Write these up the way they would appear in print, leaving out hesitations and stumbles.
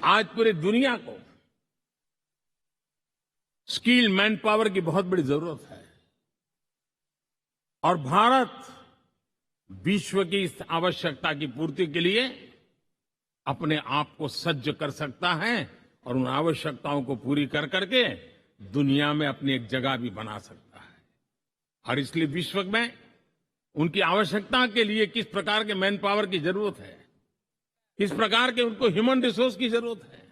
आज पूरी दुनिया को स्किल्ड मैन पावर की बहुत बड़ी जरूरत है और भारत विश्व की इस आवश्यकता की पूर्ति के लिए अपने आप को सज्ज कर सकता है और उन आवश्यकताओं को पूरी कर करके दुनिया में अपनी एक जगह भी बना सकता है। और इसलिए विश्व में उनकी आवश्यकता के लिए किस प्रकार के मैन पावर की जरूरत है, किस प्रकार के उनको ह्यूमन रिसोर्स की जरूरत है,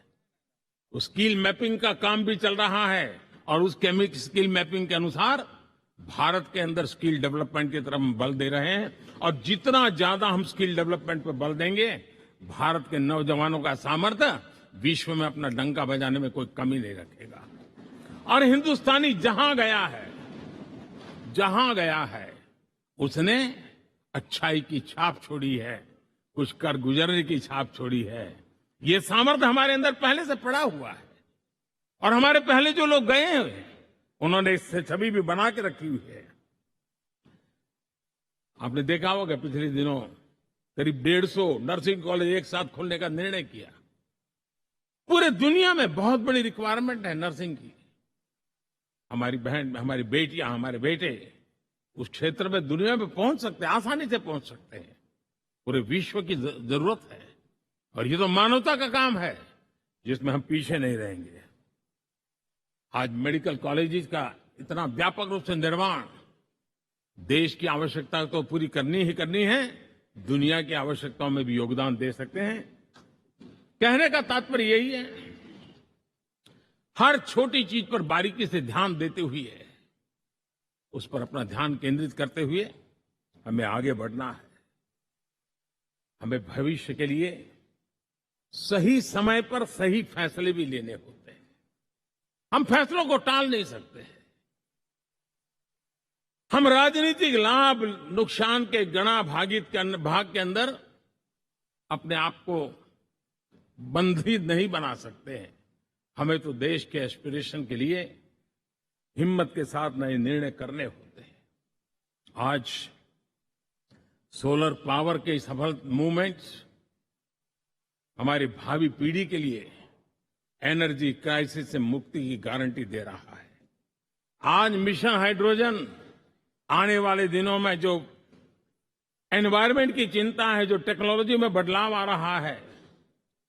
उस स्किल मैपिंग का काम भी चल रहा है और उस स्किल मैपिंग के अनुसार भारत के अंदर स्किल डेवलपमेंट की तरफ हम बल दे रहे हैं। और जितना ज्यादा हम स्किल डेवलपमेंट पर बल देंगे, भारत के नौजवानों का सामर्थ्य विश्व में अपना डंका बजाने में कोई कमी नहीं रखेगा। और हिंदुस्तानी जहां गया है उसने अच्छाई की छाप छोड़ी है, कुछ कर गुजरने की छाप छोड़ी है। ये सामर्थ्य हमारे अंदर पहले से पड़ा हुआ है और हमारे पहले जो लोग गए हैं उन्होंने इससे छवि भी बना के रखी हुई है। आपने देखा होगा पिछले दिनों करीब 150 नर्सिंग कॉलेज एक साथ खोलने का निर्णय किया। पूरे दुनिया में बहुत बड़ी रिक्वायरमेंट है नर्सिंग की। हमारी बहन, हमारी बेटियां, हमारे बेटे उस क्षेत्र में दुनिया में पहुंच सकते हैं, आसानी से पहुंच सकते हैं। पूरे विश्व की जरूरत है और ये तो मानवता का काम है जिसमें हम पीछे नहीं रहेंगे। आज मेडिकल कॉलेजेस का इतना व्यापक रूप से निर्माण देश की आवश्यकता तो पूरी करनी ही करनी है, दुनिया की आवश्यकताओं में भी योगदान दे सकते हैं। कहने का तात्पर्य यही है, हर छोटी चीज पर बारीकी से ध्यान देते हुए, उस पर अपना ध्यान केंद्रित करते हुए हमें आगे बढ़ना है। हमें भविष्य के लिए सही समय पर सही फैसले भी लेने होते हैं। हम फैसलों को टाल नहीं सकते। हम राजनीतिक लाभ नुकसान के गणा भाग के अंदर अपने आप को बंधित नहीं बना सकते हैं। हमें तो देश के एस्पिरेशन के लिए हिम्मत के साथ नए निर्णय करने होते हैं। आज सोलर पावर के सफल मूवमेंट्स हमारी भावी पीढ़ी के लिए एनर्जी क्राइसिस से मुक्ति की गारंटी दे रहा है। आज मिशन हाइड्रोजन आने वाले दिनों में जो एनवायरमेंट की चिंता है, जो टेक्नोलॉजी में बदलाव आ रहा है,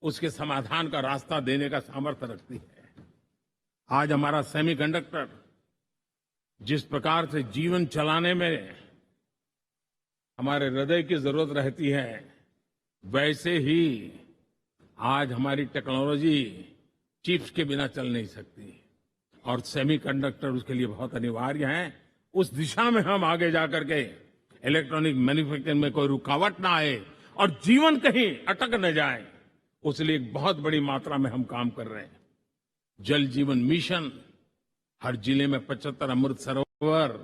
उसके समाधान का रास्ता देने का सामर्थ्य रखती है। आज हमारा सेमीकंडक्टर जिस प्रकार से जीवन चलाने में हमारे हृदय की जरूरत रहती है, वैसे ही आज हमारी टेक्नोलॉजी चिप्स के बिना चल नहीं सकती और सेमीकंडक्टर उसके लिए बहुत अनिवार्य है। उस दिशा में हम आगे जाकर के इलेक्ट्रॉनिक मैन्युफैक्चरिंग में कोई रुकावट ना आए और जीवन कहीं अटक न जाए, उसलिए एक बहुत बड़ी मात्रा में हम काम कर रहे हैं। जल जीवन मिशन, हर जिले में 75 अमृत सरोवर,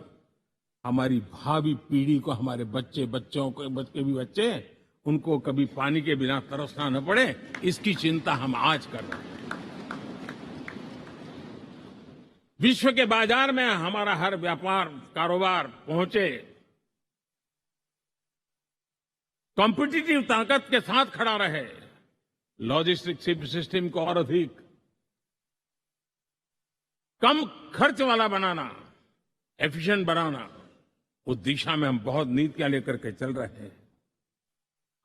हमारी भावी पीढ़ी को, हमारे बच्चों को उनको कभी पानी के बिना तरसना न पड़े, इसकी चिंता हम आज कर रहे हैं। विश्व के बाजार में हमारा हर व्यापार कारोबार पहुंचे, कॉम्पिटिटिव ताकत के साथ खड़ा रहे, लॉजिस्टिक सिस्टम को और अधिक कम खर्च वाला बनाना, एफिशिएंट बनाना, उस दिशा में हम बहुत नीतियां लेकर के चल रहे हैं।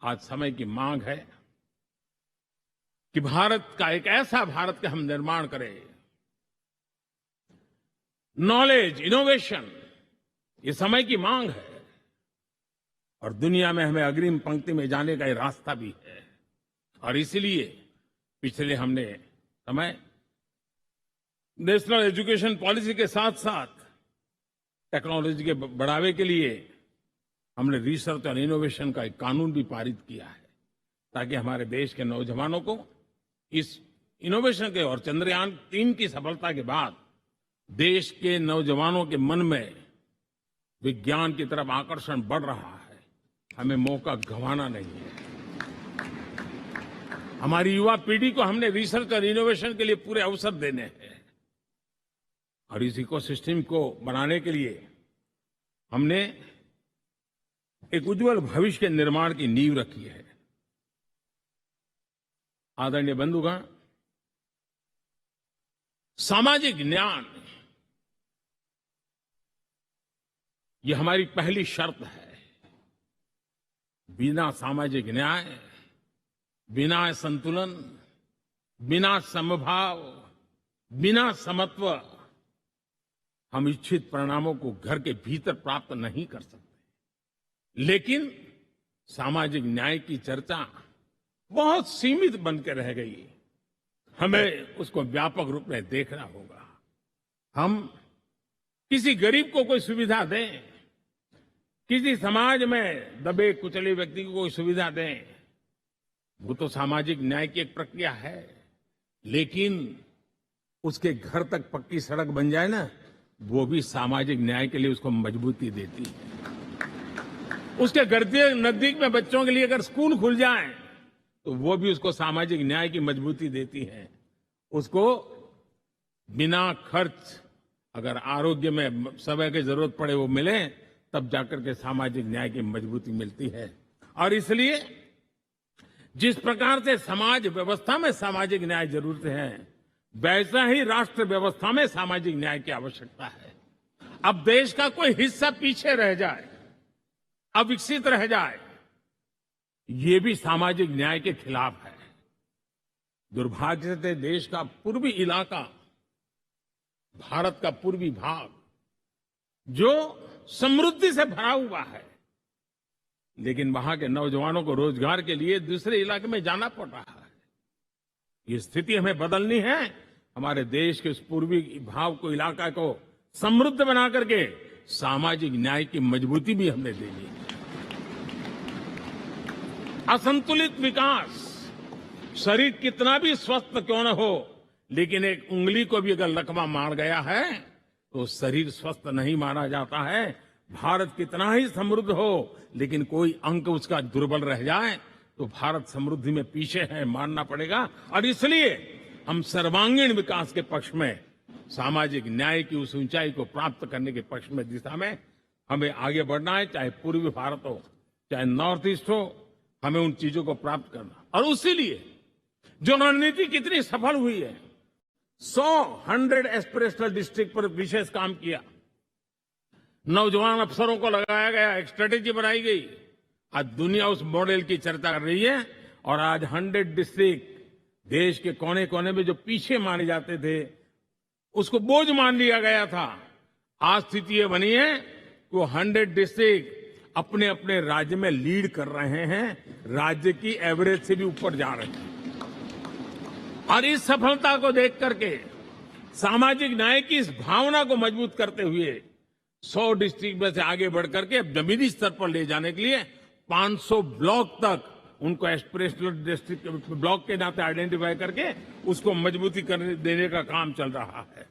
आज समय की मांग है कि भारत का एक ऐसा भारत का हम निर्माण करें। नॉलेज, इनोवेशन, ये समय की मांग है और दुनिया में हमें अग्रिम पंक्ति में जाने का ये रास्ता भी है। और इसलिए पिछले हमने समय नेशनल एजुकेशन पॉलिसी के साथ साथ टेक्नोलॉजी के बढ़ावे के लिए हमने रिसर्च और इनोवेशन का एक कानून भी पारित किया है, ताकि हमारे देश के नौजवानों को इस इनोवेशन के और चंद्रयान 3 की सफलता के बाद देश के नौजवानों के मन में विज्ञान की तरफ आकर्षण बढ़ रहा है। हमें मौका गंवाना नहीं है। हमारी युवा पीढ़ी को हमने रिसर्च और इनोवेशन के लिए पूरे अवसर देने हैं और इस इकोसिस्टम को बनाने के लिए हमने एक उज्जवल भविष्य के निर्माण की नींव रखी है। आदरणीय बंधुगण, सामाजिक न्याय ये हमारी पहली शर्त है। बिना सामाजिक न्याय, बिना संतुलन, बिना समभाव, बिना समत्व हम इच्छित परिणामों को घर के भीतर प्राप्त नहीं कर सकते। लेकिन सामाजिक न्याय की चर्चा बहुत सीमित बन के रह गई। हमें उसको व्यापक रूप में देखना होगा। हम किसी गरीब को कोई सुविधा दें, किसी समाज में दबे कुचले व्यक्ति को कोई सुविधा दें, वो तो सामाजिक न्याय की एक प्रक्रिया है। लेकिन उसके घर तक पक्की सड़क बन जाए ना, वो भी सामाजिक न्याय के लिए उसको मजबूती देती है। उसके घर के नजदीक में बच्चों के लिए अगर स्कूल खुल जाए तो वो भी उसको सामाजिक न्याय की मजबूती देती है। उसको बिना खर्च अगर आरोग्य में समय की जरूरत पड़े वो मिले, तब जाकर के सामाजिक न्याय की मजबूती मिलती है। और इसलिए जिस प्रकार से समाज व्यवस्था में सामाजिक न्याय जरूरत है, वैसा ही राष्ट्र व्यवस्था में सामाजिक न्याय की आवश्यकता है। अब देश का कोई हिस्सा पीछे रह जाए, अविकसित रह जाए, ये भी सामाजिक न्याय के खिलाफ है। दुर्भाग्य से देश का पूर्वी इलाका, भारत का पूर्वी भाग जो समृद्धि से भरा हुआ है, लेकिन वहां के नौजवानों को रोजगार के लिए दूसरे इलाके में जाना पड़ रहा है। ये स्थिति हमें बदलनी है। हमारे देश के उस पूर्वी भाग को, इलाका को समृद्ध बना करके सामाजिक न्याय की मजबूती भी हमने देनी है। असंतुलित विकास, शरीर कितना भी स्वस्थ क्यों न हो, लेकिन एक उंगली को भी अगर लकवा मार गया है तो शरीर स्वस्थ नहीं माना जाता है। भारत कितना ही समृद्ध हो, लेकिन कोई अंग उसका दुर्बल रह जाए तो भारत समृद्धि में पीछे है, मानना पड़ेगा। और इसलिए हम सर्वांगीण विकास के पक्ष में, सामाजिक न्याय की उस ऊंचाई को प्राप्त करने के पक्ष में, दिशा में हमें आगे बढ़ना है। चाहे पूर्वी भारत हो, चाहे नॉर्थ ईस्ट हो, हमें उन चीजों को प्राप्त करना। और उसी लिए जो रणनीति कितनी सफल हुई है, 100 एस्पिरेशनल डिस्ट्रिक्ट पर विशेष काम किया, नौजवान अफसरों को लगाया गया, एक स्ट्रेटेजी बनाई गई। आज दुनिया उस मॉडल की चर्चा कर रही है। और आज 100 डिस्ट्रिक्ट देश के कोने कोने में जो पीछे माने जाते थे, उसको बोझ मान लिया गया था। आज स्थिति ये बनी है कि वो 100 डिस्ट्रिक्ट अपने अपने राज्य में लीड कर रहे हैं, राज्य की एवरेज से भी ऊपर जा रहे हैं। और इस सफलता को देख करके, सामाजिक न्याय की इस भावना को मजबूत करते हुए 100 डिस्ट्रिक्ट में से आगे बढ़ करके अब जमीनी स्तर पर ले जाने के लिए 500 ब्लॉक तक उनको एस्पिरेशनल डिस्ट्रिक्ट ब्लॉक के नाते आइडेंटिफाई करके उसको मजबूती करने देने का काम चल रहा है।